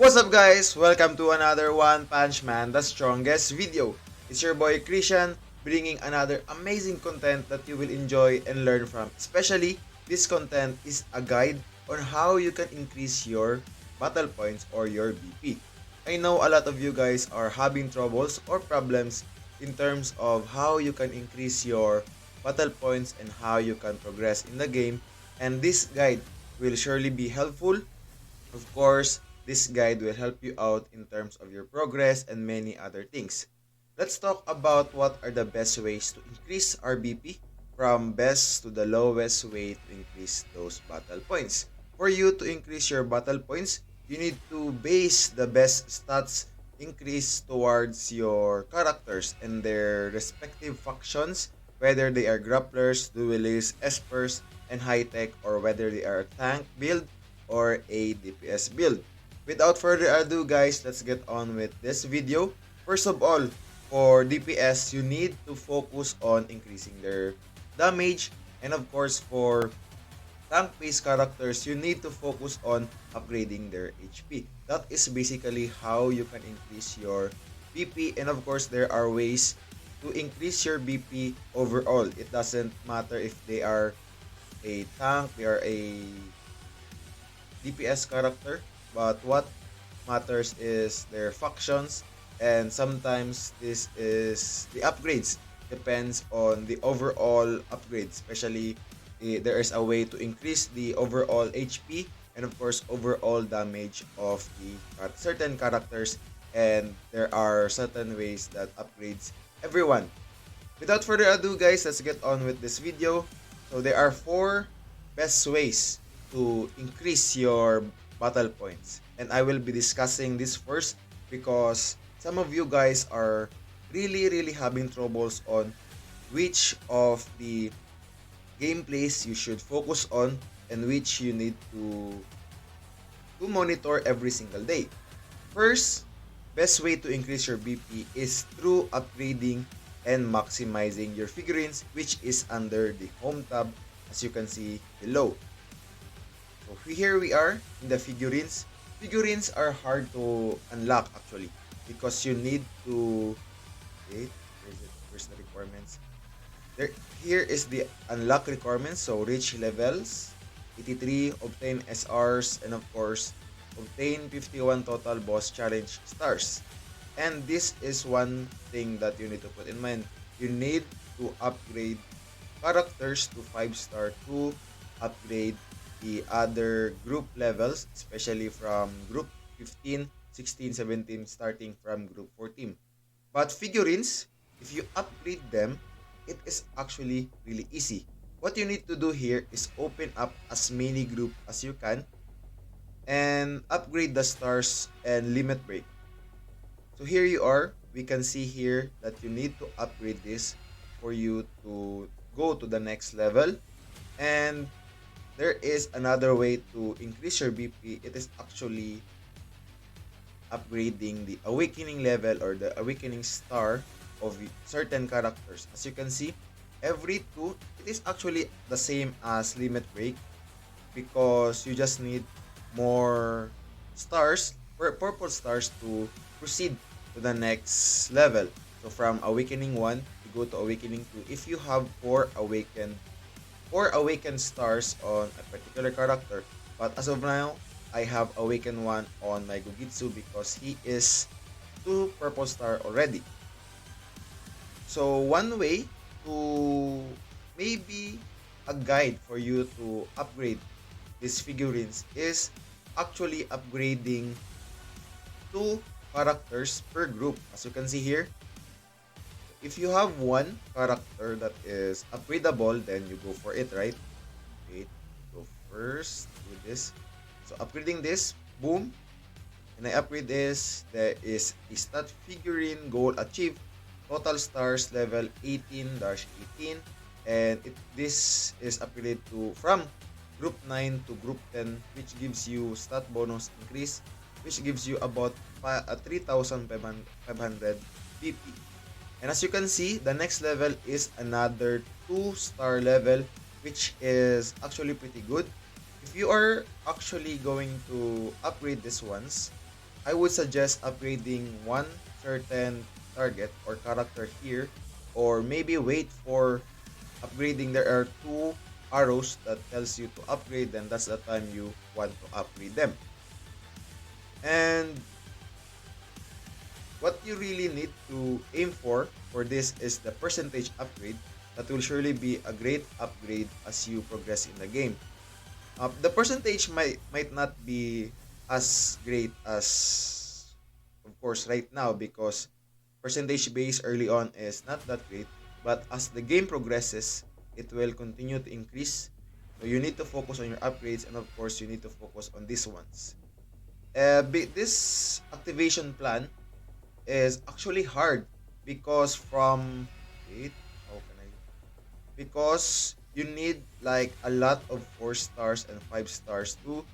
What's up guys? Welcome to another One Punch Man, the strongest video. It's your boy Christian bringing another amazing content that you will enjoy and learn from. Especially, this content is a guide on how you can increase your battle points or your BP. I know a lot of you guys are having troubles or problems in terms of how you can increase your battle points and how you can progress in the game. And this guide will surely be helpful. Of course, this guide will help you out in terms of your progress and many other things. Let's talk about what are the best ways to increase our BP from best to the lowest way to increase those battle points. For you to increase your battle points, you need to base the best stats increase towards your characters and their respective factions, whether they are grapplers, duelists, espers, and high-tech, or whether they are a tank build or a DPS build. Without further ado guys, let's get on with this video. First of all, for DPS, you need to focus on increasing their damage. And of course, for tank-based characters, you need to focus on upgrading their HP. That is basically how you can increase your BP. And of course, there are ways to increase your BP overall. It doesn't matter if they are a tank, they are a DPS character, but what matters is their factions, and sometimes this is the upgrades. Depends on the overall upgrade, especially there is a way to increase the overall HP and of course overall damage of the certain characters, and there are certain ways that upgrades everyone. Without further ado guys, let's get on with this video. So there are 4 best ways to increase your battle points, and I will be discussing this first because some of you guys are really having troubles on which of the gameplays you should focus on and which you need to monitor every single day. First, best way to increase your BP is through upgrading and maximizing your figurines, which is under the home tab as you can see below. So here we are in the figurines. Figurines are hard to unlock actually because you need to wait. Where's the requirements? Here is the unlock requirements. So reach levels 83, obtain SRs, and of course obtain 51 total boss challenge stars. And this is one thing that you need to put in mind. You need to upgrade characters to 5-star to upgrade the other group levels, especially from group 15, 16, 17, starting from group 14. But figurines, if you upgrade them, it is actually really easy. What you need to do here is open up as many group as you can and upgrade the stars and limit break. So here you are. We can see here that you need to upgrade this for you to go to the next level. And there is another way to increase your BP. It is actually upgrading the awakening level or the awakening star of certain characters. As you can see, every 2, it is actually the same as limit break because you just need more stars or purple stars to proceed to the next level. So from awakening 1 to go to awakening 2, if you have 4 awakened stars on a particular character. But as of now, I have awakened 1 on my Gogitsu because he is 2 purple star already. So one way to maybe a guide for you to upgrade these figurines is actually upgrading 2 characters per group. As you can see here, if you have 1 character that is upgradable, then you go for it, right? Wait, go first, do this. So upgrading this, boom, and I upgrade this. There is a stat figurine goal achieved, total stars level 18-18, and this is upgraded to from group 9 to group 10, which gives you stat bonus increase, which gives you about 3,500 BP. And as you can see, the next level is another 2-star level, which is actually pretty good. If you are actually going to upgrade these ones, I would suggest upgrading one certain target or character here, or maybe wait for upgrading. There are two arrows that tells you to upgrade, then that's the time you want to upgrade them. And what you really need to aim for this is the percentage upgrade. That will surely be a great upgrade as you progress in the game. The percentage might not be as great as, of course, right now, because percentage base early on is not that great. But as the game progresses, it will continue to increase. So you need to focus on your upgrades, and of course, you need to focus on these ones. This activation plan is actually hard because from wait, how can I? Because you need like a lot of 4 stars and 5 stars to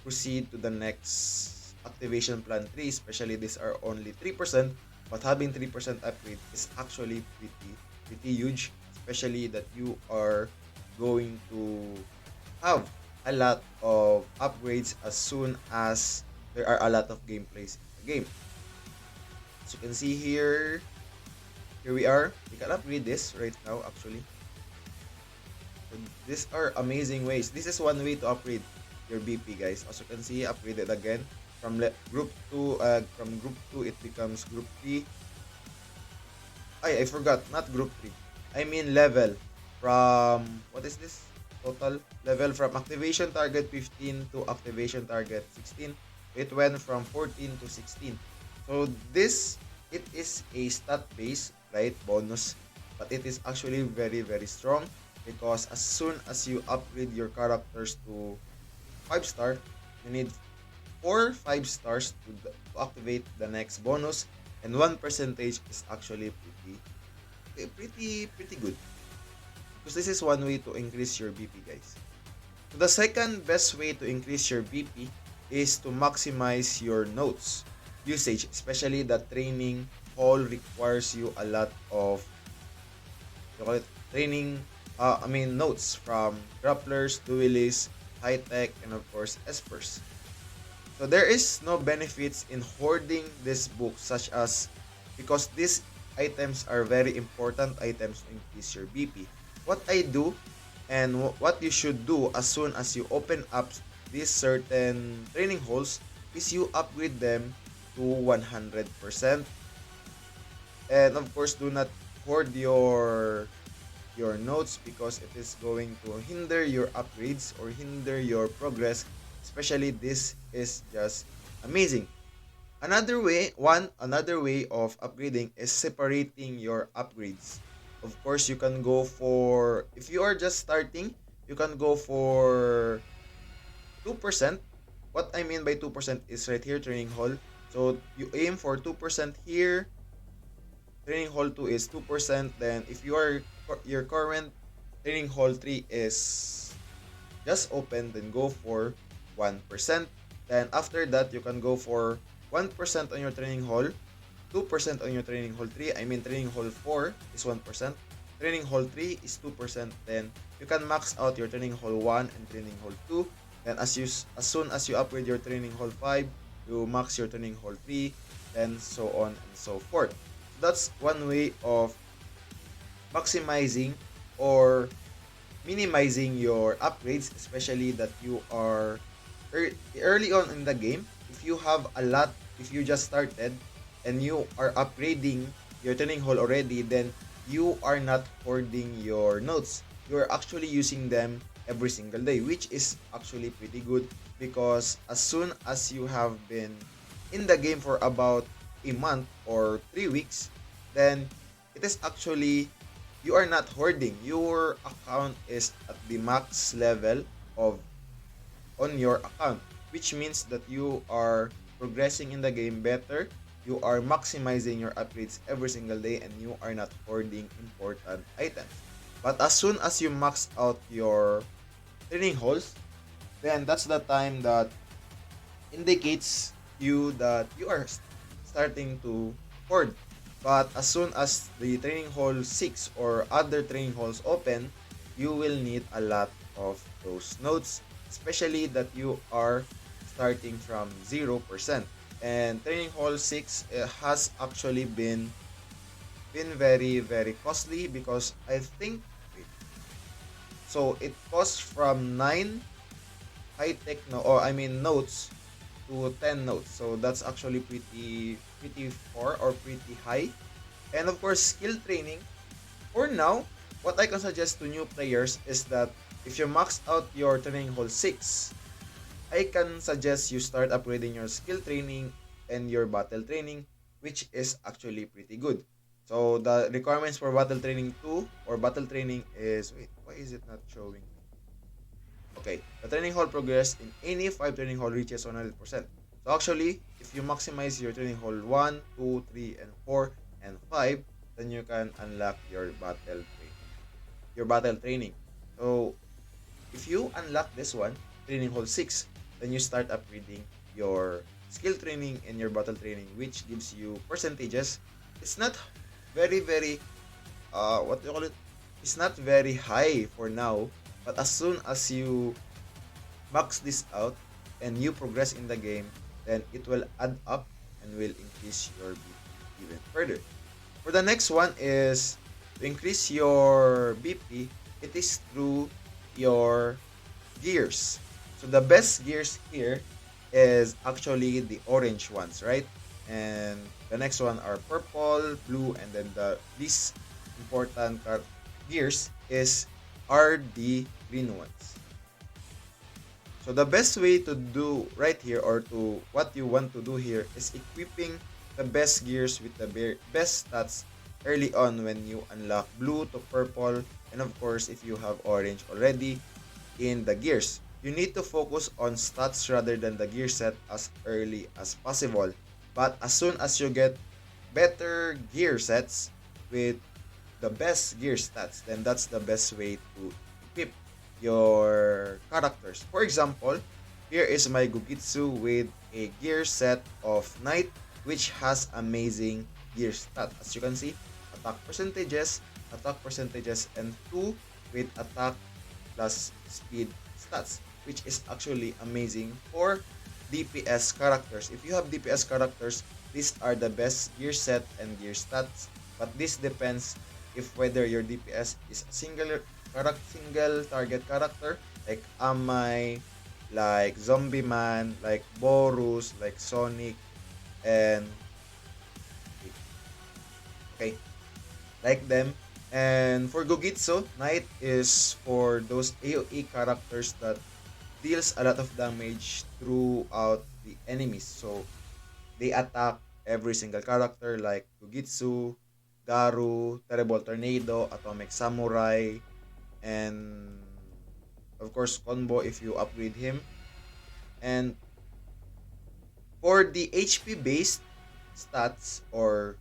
proceed to the next activation plan 3, especially these are only 3%, but having 3% upgrade is actually pretty huge, especially that you are going to have a lot of upgrades as soon as there are a lot of gameplays in the game. As you can see here we are. We can upgrade this right now actually. So these are amazing ways. This is one way to upgrade your BP, guys. As you can see, upgraded again from group 2. From group 2 it becomes group 3. I forgot, not group 3. I mean level from, what is this? Total level from activation target 15 to activation target 16. It went from 14 to 16. So this, it is a stat base, right? Bonus, but it is actually very strong because as soon as you upgrade your characters to 5 star, you need 4 5 stars to activate the next bonus, and 1 percentage is actually pretty good, because this is one way to increase your BP, guys. So the second best way to increase your BP is to maximize your notes usage, especially the training hall requires you a lot of, you call it, training, notes from grapplers, duelists, high tech, and of course espers. So there is no benefits in hoarding this book, such as, because these items are very important items to increase your BP. What I do and what you should do as soon as you open up these certain training halls is you upgrade them to 100%. And of course, do not hoard your notes, because it is going to hinder your upgrades or hinder your progress. Especially this is just amazing. Another way of upgrading is separating your upgrades. Of course, you can go for, if you are just starting, you can go for 2%. What I mean by 2% is right here, training hall. So you aim for 2% here. Training hall 2 is 2%. Then if your current training hall 3 is just open, then go for 1%. Then after that, you can go for 1% on your training hall, 2% on your training hall 3. I mean, training hall 4 is 1%. Training hall 3 is 2%. Then you can max out your training hall 1 and training hall 2. Then as soon as you upgrade your training hall 5, you max your training hall 3, then so on and so forth. That's one way of maximizing or minimizing your upgrades, especially that you are early on in the game. If you have a lot, if you just started and you are upgrading your training hall already, then you are not hoarding your notes. You are actually using them every single day, which is actually pretty good, because as soon as you have been in the game for about a month or 3 weeks, then it is actually, you are not hoarding. Your account is at the max level of on your account, which means that you are progressing in the game better. You are maximizing your upgrades every single day, and you are not hoarding important items. But as soon as you max out your training halls, then that's the time that indicates you that you are starting to hoard. But as soon as the training hall 6 or other training halls open, you will need a lot of those notes, especially that you are starting from 0%. And training hall 6 has actually been very very costly because I think wait, so it costs from 9 high tech no or I mean notes to 10 notes. So that's actually pretty far or pretty high. And of course, skill training. For now, what I can suggest to new players is that if you max out your training hall 6, I can suggest you start upgrading your skill training and your battle training, which is actually pretty good. So the requirements for battle training 2 or battle training is wait, why is it not showing me? Okay, the training hall progress in any 5 training hall reaches 100%. So actually, if you maximize your training hall 1, 2, 3, and 4, and 5, then you can unlock your battle training. So if you unlock this one, training hall 6, then you start upgrading your skill training and your battle training, which gives you percentages. It's not very very what do you call it? It's not very high for now, but as soon as you max this out and you progress in the game, then it will add up and will increase your BP even further. For the next one is to increase your BP, it is through your gears. So the best gears here is actually the orange ones, right? And the next one are purple, blue, and then the least important gears is are the green ones. So the best way to do right here or to what you want to do here is equipping the best gears with the best stats early on when you unlock blue to purple, and of course if you have orange already in the gears. You need to focus on stats rather than the gear set as early as possible. But as soon as you get better gear sets with the best gear stats, then that's the best way to equip your characters. For example, here is my Gugitsu with a gear set of Knight, which has amazing gear stat. As you can see, attack percentages, and 2 with attack plus speed stats, which is actually amazing for DPS characters. If you have DPS characters, these are the best gear set and gear stats, but this depends if whether your DPS is a single target character like Amai, like Zombie Man, like Borus, like Sonic, and okay, like them. And for Gogitsu, Knight is for those AoE characters that deals a lot of damage throughout the enemies. So they attack every single character like Gogitsu, Garu, Terrible Tornado, Atomic Samurai, and of course Combo if you upgrade him. And for the HP based stats or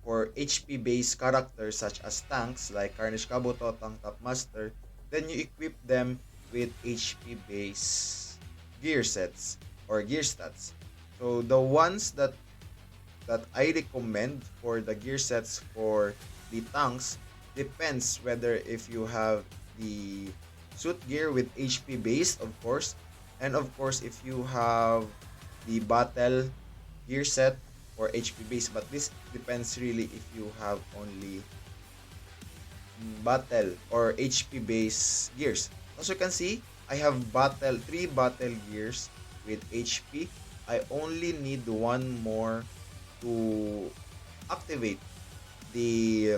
for HP based characters such as tanks like Carnage Kabuto, Tank Top Master, then you equip them with HP based gear sets or gear stats. So the ones that I recommend for the gear sets for the tanks depends whether if you have the suit gear with HP base, of course, and of course if you have the battle gear set for HP base, but this depends really if you have only battle or HP base gears. As you can see, I have battle 3 battle gears with HP. I only need one more to activate the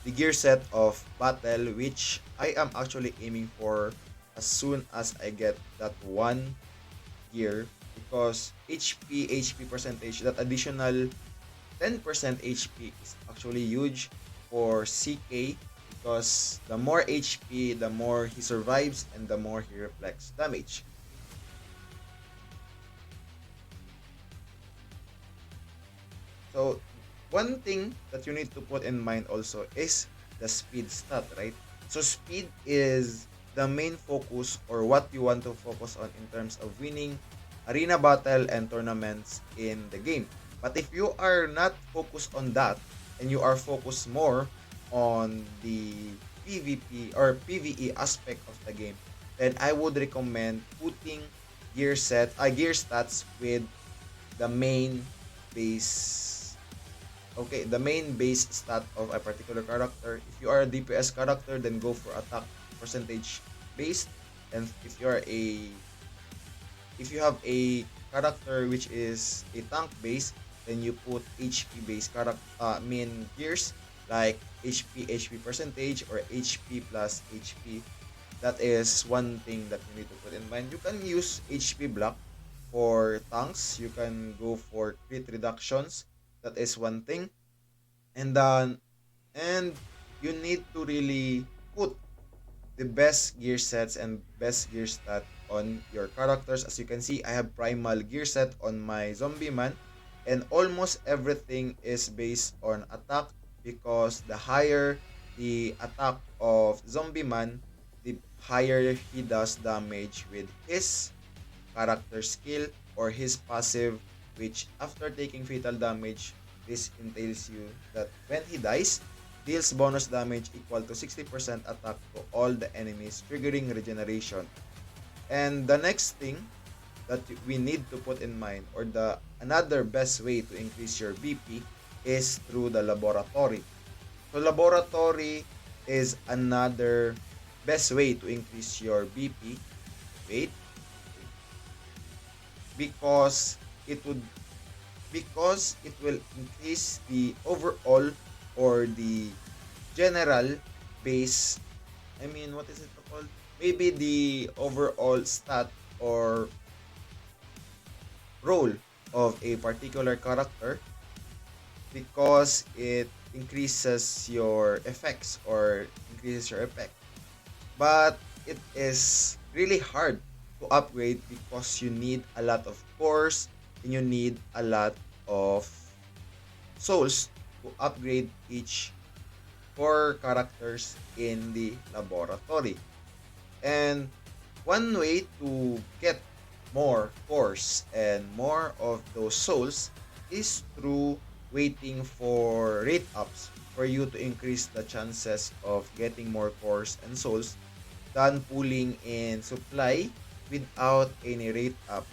the gear set of battle, which I am actually aiming for as soon as I get that one gear, because HP percentage, that additional 10% HP is actually huge for CK, because the more HP, the more he survives and the more he reflects damage. So one thing that you need to put in mind also is the speed stat, right? So speed is the main focus or what you want to focus on in terms of winning arena battle and tournaments in the game. But if you are not focused on that and you are focused more on the PvP or PvE aspect of the game, then I would recommend putting gear stats with the main base. Okay, the main base stat of a particular character. If you are a DPS character, then go for attack percentage based. And if you have a character which is a tank base, then you put HP based character main gears like HP percentage or HP plus HP. That is one thing that you need to put in mind. You can use HP block for tanks. You can go for crit reductions. That is one thing. And then and you need to really put the best gear sets and best gear stat on your characters. As you can see, I have primal gear set on my zombie man, and almost everything is based on attack because the higher the attack of zombie man, the higher he does damage with his character skill or his passive, which after taking fatal damage, this entails you that when he dies, deals bonus damage equal to 60% attack to all the enemies, triggering regeneration. And the next thing that we need to put in mind, or the another best way to increase your BP, is through the laboratory. So laboratory is another best way to increase your BP. Wait, because it would because it will increase the overall or the general base. I mean, what is it called? Maybe the overall stat or role of a particular character, because it increases your effects or increases your effect. But it is really hard to upgrade because you need a lot of cores and you need a lot of souls to upgrade each core characters in the laboratory. And one way to get more cores and more of those souls is through waiting for rate ups for you to increase the chances of getting more cores and souls than pulling in supply without any rate up.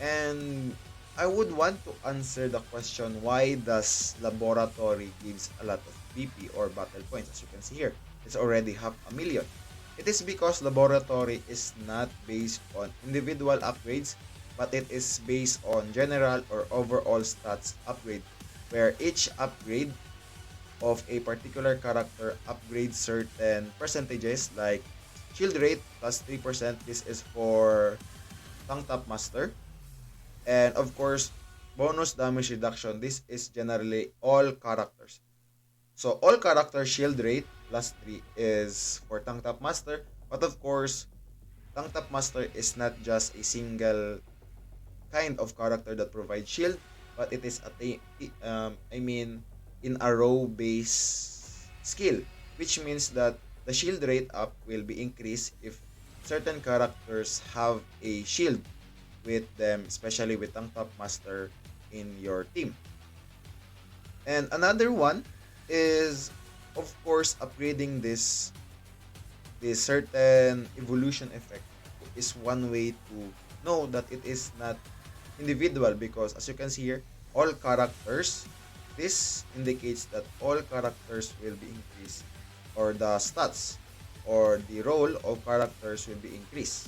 And I would want to answer the question, why does laboratory gives a lot of BP or battle points? As you can see here, it's already half a million. It is because laboratory is not based on individual upgrades, but it is based on general or overall stats upgrade, where each upgrade of a particular character upgrades certain percentages like shield rate plus 3%. This is for tank top master. And of course, bonus damage reduction. This is generally all characters. So all character shield rate plus 3 is for tank top master. But of course, tank top master is not just a single kind of character that provides shield, but it is I mean in a row based skill, which means that the shield rate up will be increased if certain characters have a shield with them, especially with Tank Top Master in your team. And another one is, of course, upgrading this certain evolution effect is one way to know that it is not individual, because as you can see here, all characters, this indicates that all characters will be increased, or the stats or the role of characters will be increased.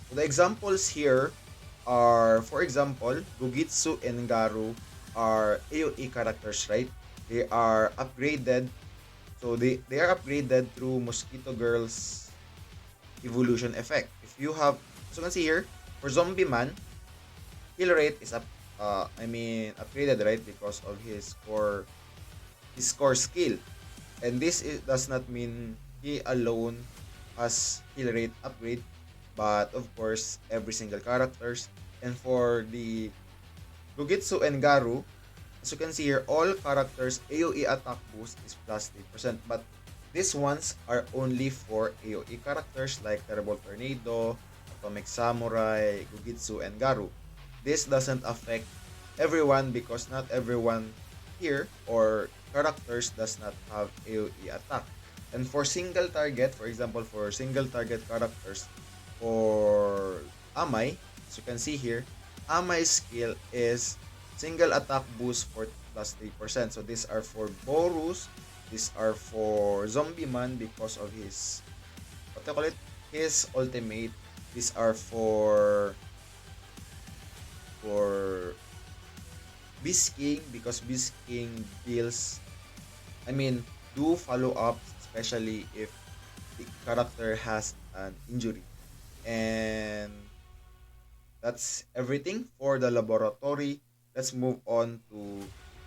So the examples here are, for example, Gugitsu and Garu are AoE characters, right? They are upgraded. So they are upgraded through Mosquito Girl's evolution effect. If you have, so you can see here, for Zombie Man, heal rate is upgraded, right? Because of his core skill. And this does not mean he alone has heal rate upgrade, but of course every single characters. And for the Gugitsu and Garu, as you can see here, all characters AoE attack boost is plus 3%, but these ones are only for AoE characters like Terrible Tornado, Atomic Samurai, Gugitsu, and Garu. This doesn't affect everyone because not everyone here or characters does not have AoE attack. And for single target, for example, for single target characters, for Amai, as you can see here, Amai's skill is single attack boost for plus 3%. So these are for Borus, these are for Zombie Man because of his, what do you call it? His ultimate. These are for Beast King because Beast King deals, I mean, do follow up, especially if the character has an injury. And that's everything for the laboratory. Let's move on to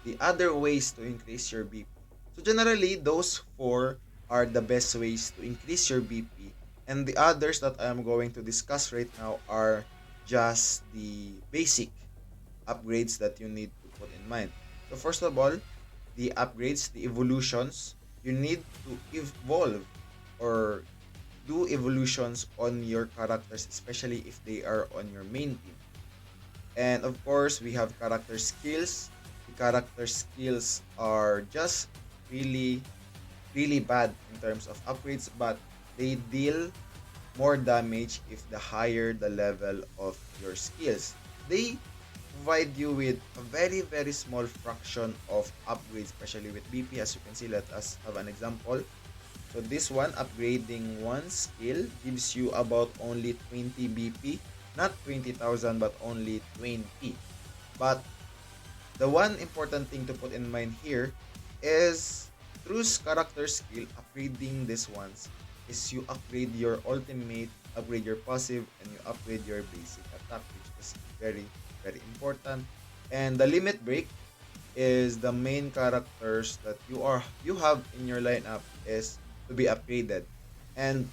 the other ways to increase your BP. So generally, those four are the best ways to increase your BP. And the others that I am going to discuss right now are just the basic upgrades that you need to put in mind. So first of all, the upgrades, the evolutions, you need to evolve or do evolutions on your characters, especially if they are on your main team. And of course, we have character skills. The character skills are just really, really bad in terms of upgrades, but they deal more damage if the higher the level of your skills. They provide you with a very, very small fraction of upgrades, especially with BP. As you can see, let us have an example. So this one, upgrading one skill gives you about only 20 BP. Not 20,000 but only 20. But the one important thing to put in mind here is through character skill, upgrading these ones is you upgrade your ultimate, upgrade your passive, and you upgrade your basic attack, which is very, very important. And the limit break is the main characters that you have in your lineup is to be upgraded. And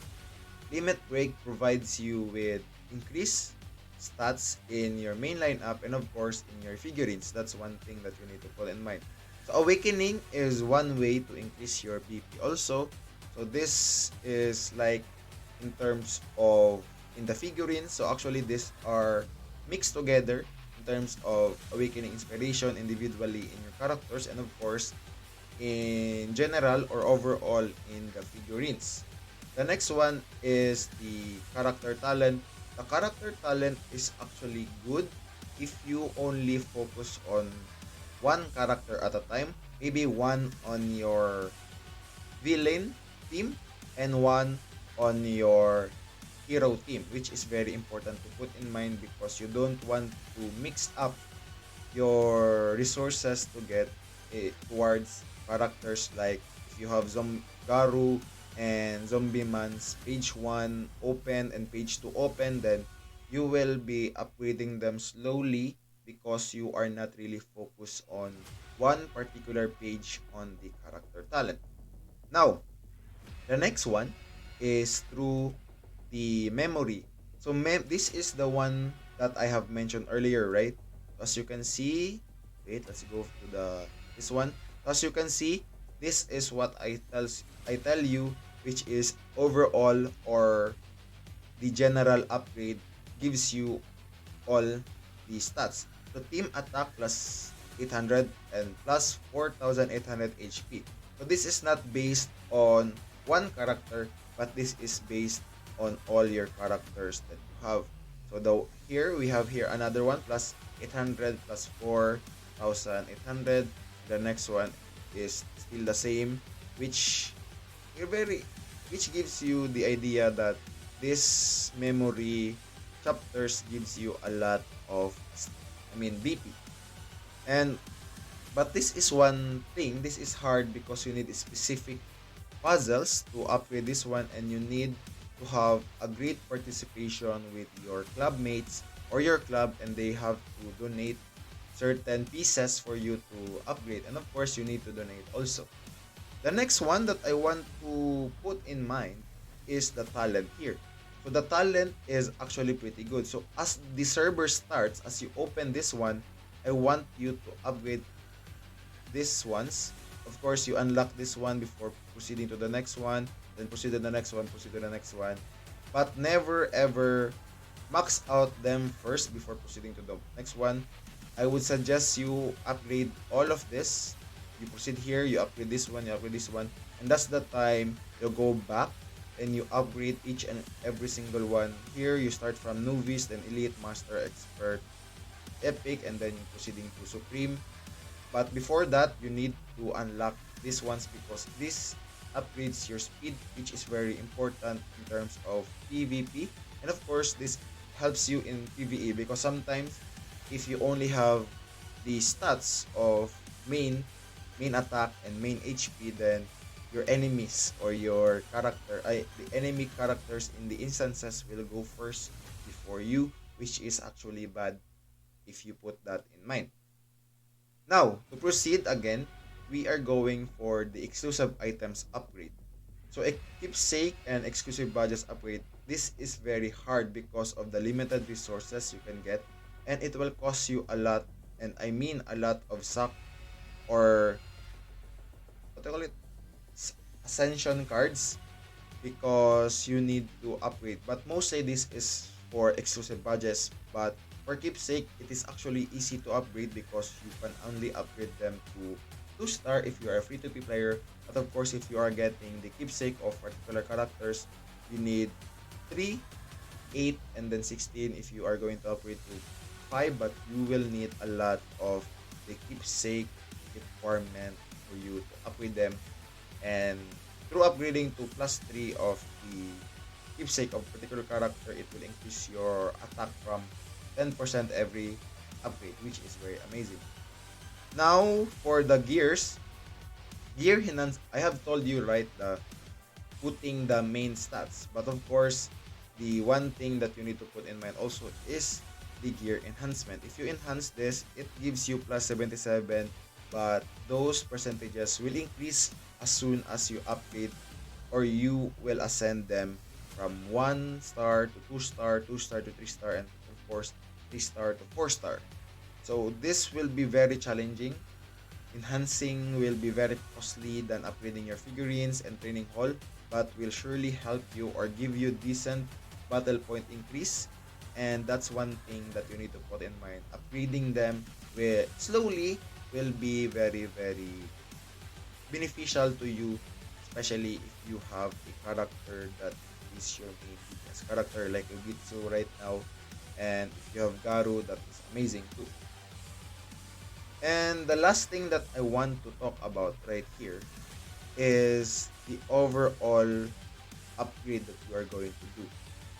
limit break provides you with increased stats in your main lineup and of course in your figurines. That's one thing that you need to put in mind. So awakening is one way to increase your BP also. So this is like in terms of in the figurines. So actually these are mixed together in terms of awakening inspiration individually in your characters and of course in general or overall in the figurines. The next one is the character talent. The character talent is actually good if you only focus on one character at a time. Maybe one on your villain team and one on your hero team, which is very important to put in mind because you don't want to mix up your resources to get towards characters like if you have Garu and Zombie Man's page 1 open and page 2 open, then you will be upgrading them slowly because you are not really focused on one particular page on the character talent. Now, the next one is through the memory. So this is the one that I have mentioned earlier, right? As you can see, wait, let's go to the this one. As you can see, this is what I tell you, which is overall or the general upgrade gives you all the stats. So team attack plus 800 and plus 4,800 HP. So this is not based on one character, but this is based on all your characters that you have. So here we have here another one plus 800 plus 4,800. The next one is still the same, which you're very which gives you the idea that this memory chapters gives you a lot of BP. And but this is one thing, this is hard because you need specific puzzles to upgrade this one and you need to have a great participation with your club mates or your club and they have to donate certain pieces for you to upgrade and of course you need to donate also. The next one that I want to put in mind is the talent here. So the talent is actually pretty good. So as the server starts, as you open this one, I want you to upgrade these ones. Of course, you unlock this one before proceeding to the next one, then proceed to the next one, proceed to the next one. But never ever max out them first before proceeding to the next one. I would suggest you upgrade all of this. You proceed here, you upgrade this one, you upgrade this one, and that's the time you go back and you upgrade each and every single one. Here you start from novice, then elite, master, expert, epic, and then proceeding to supreme. But before that, you need to unlock these ones because this upgrades your speed, which is very important in terms of PvP. And of course, this helps you in PvE because sometimes if you only have the stats of main main attack and main HP, then your enemies or your the enemy characters in the instances will go first before you, which is actually bad if you put that in mind. Now, to proceed again, we are going for the exclusive items upgrade. So a keepsake and exclusive badges upgrade, this is very hard because of the limited resources you can get, and it will cost you a lot, and I mean a lot of suck or what do you call it, ascension cards, because you need to upgrade. But mostly this is for exclusive badges. But for keepsake, it is actually easy to upgrade because you can only upgrade them to 2-star if you are a free-to-play player. But of course, if you are getting the keepsake of particular characters, you need 3, 8, and then 16 if you are going to upgrade to 5. But you will need a lot of the keepsake requirement for you to upgrade them, and through upgrading to plus 3 of the keepsake of particular character, it will increase your attack from 10% every upgrade, which is very amazing. Now for the gears, gear enhance, I have told you right, the putting the main stats, but of course the one thing that you need to put in mind also is the gear enhancement. If you enhance this, it gives you plus 77, but those percentages will increase as soon as you upgrade, or you will ascend them from 1 star to 2 star, 2 star to 3 star, and of course 3 star to 4 star. So this will be very challenging. Enhancing will be very costly than upgrading your figurines and training hall, but will surely help you or give you decent battle point increase. And that's one thing that you need to put in mind. Upgrading them will slowly will be very beneficial to you, especially if you have a character that is your main weakness character like Yogitsu right now, and if you have Garu, that is amazing too. And the last thing that I want to talk about right here is the overall upgrade that you are going to do.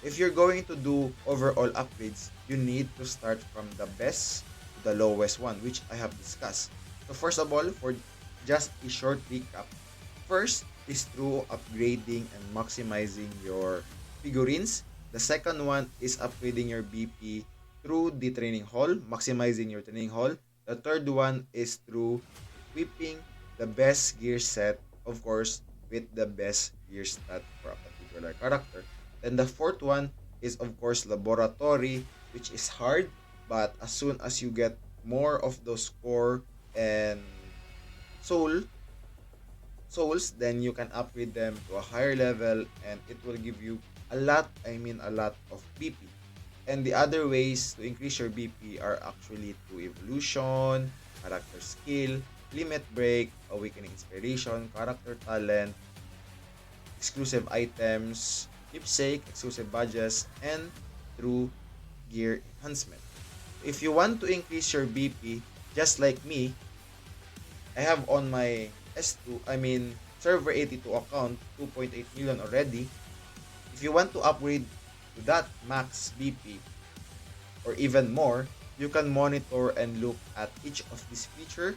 If you're going to do overall upgrades, you need to start from the best to the lowest one, which I have discussed. So first of all, for just a short recap, first is through upgrading and maximizing your figurines. The second one is upgrading your BP through the training hall, maximizing your training hall. The third one is through equipping the best gear set, of course, with the best gear stat for a particular character. Then the fourth one is of course laboratory, which is hard, but as soon as you get more of those core and soul souls, then you can upgrade them to a higher level, and it will give you a lot, I mean a lot of BP. And the other ways to increase your BP are actually through evolution, character skill, limit break, awakening inspiration, character talent, exclusive items, keepsake, exclusive badges, and through gear enhancement. If you want to increase your BP, just like me, I have on my S2, I mean server 82 account, 2.8 million already. If you want to upgrade to that max BP or even more, you can monitor and look at each of these features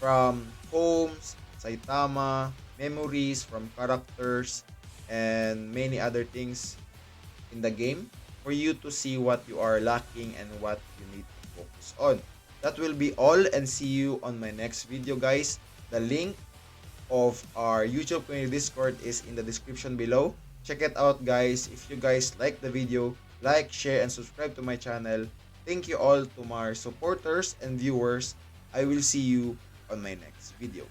from homes, Saitama, memories from characters, and many other things in the game for you to see what you are lacking and what you need to focus on. That will be all, and see you on my next video, guys. The link of our YouTube community Discord is in the description below. Check it out, guys. If you guys like the video, like, share, and subscribe to my channel. Thank you all to my supporters and viewers. I will see you on my next video.